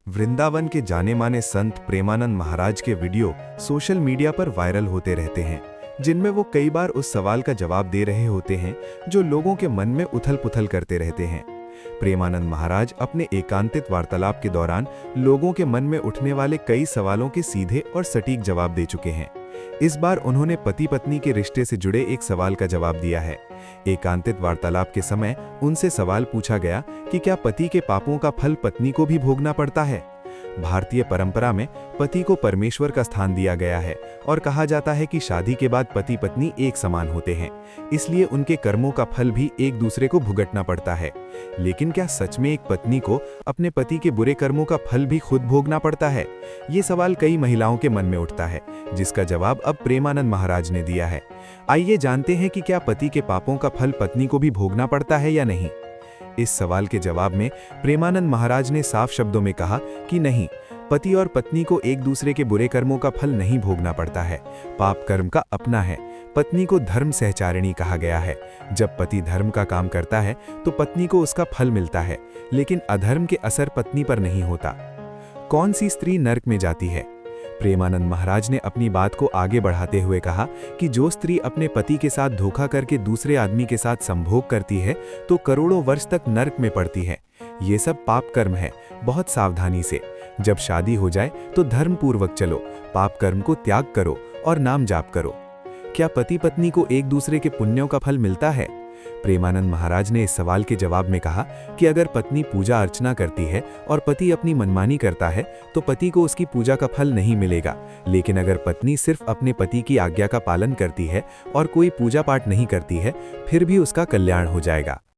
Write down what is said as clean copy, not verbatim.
वृंदावन के जाने माने संत प्रेमानंद महाराज के वीडियो सोशल मीडिया पर वायरल होते रहते हैं, जिनमें वो कई बार उस सवाल का जवाब दे रहे होते हैं जो लोगों के मन में उथल पुथल करते रहते हैं। प्रेमानंद महाराज अपने एकांतिक वार्तालाप के दौरान लोगों के मन में उठने वाले कई सवालों के सीधे और सटीक जवाब दे चुके हैं। इस बार उन्होंने पति पत्नी के रिश्ते से जुड़े एक सवाल का जवाब दिया है। एकांतिक वार्तालाप के समय उनसे सवाल पूछा गया कि क्या पति के पापों का फल पत्नी को भी भोगना पड़ता है। भारतीय परंपरा में पति को परमेश्वर का स्थान दिया गया है और कहा जाता है कि शादी के बाद पति पत्नी एक समान होते हैं, इसलिए उनके कर्मों का फल भी एक दूसरे को भुगतना पड़ता है। लेकिन क्या सच में एक पत्नी को अपने पति के बुरे कर्मों का फल भी खुद भोगना पड़ता है? ये सवाल कई महिलाओं के मन में उठता है, जिसका जवाब अब प्रेमानंद महाराज ने दिया है। आइए जानते हैं कि क्या पति के पापों का फल पत्नी को भी भोगना पड़ता है या नहीं। इस सवाल के जवाब में प्रेमानंद महाराज ने साफ शब्दों में कहा कि नहीं, पति और पत्नी को एक दूसरे के बुरे कर्मों का फल नहीं भोगना पड़ता है। पाप कर्म का अपना है। पत्नी को धर्म सहचारिणी कहा गया है। जब पति धर्म का काम करता है तो पत्नी को उसका फल मिलता है, लेकिन अधर्म के असर पत्नी पर नहीं होता। कौन सी स्त्री नरक में जाती है? प्रेमानंद महाराज ने अपनी बात को आगे बढ़ाते हुए कहा कि जो स्त्री अपने पति के साथ धोखा करके दूसरे आदमी के साथ संभोग करती है तो करोड़ों वर्ष तक नरक में पड़ती है। ये सब पाप कर्म है। बहुत सावधानी से। जब शादी हो जाए तो धर्म पूर्वक चलो, पाप कर्म को त्याग करो और नाम जाप करो। क्या पति पत्नी को एक दूसरे के पुण्यों का फल मिलता है? प्रेमानंद महाराज ने इस सवाल के जवाब में कहा कि अगर पत्नी पूजा अर्चना करती है और पति अपनी मनमानी करता है तो पति को उसकी पूजा का फल नहीं मिलेगा, लेकिन अगर पत्नी सिर्फ अपने पति की आज्ञा का पालन करती है और कोई पूजा पाठ नहीं करती है, फिर भी उसका कल्याण हो जाएगा।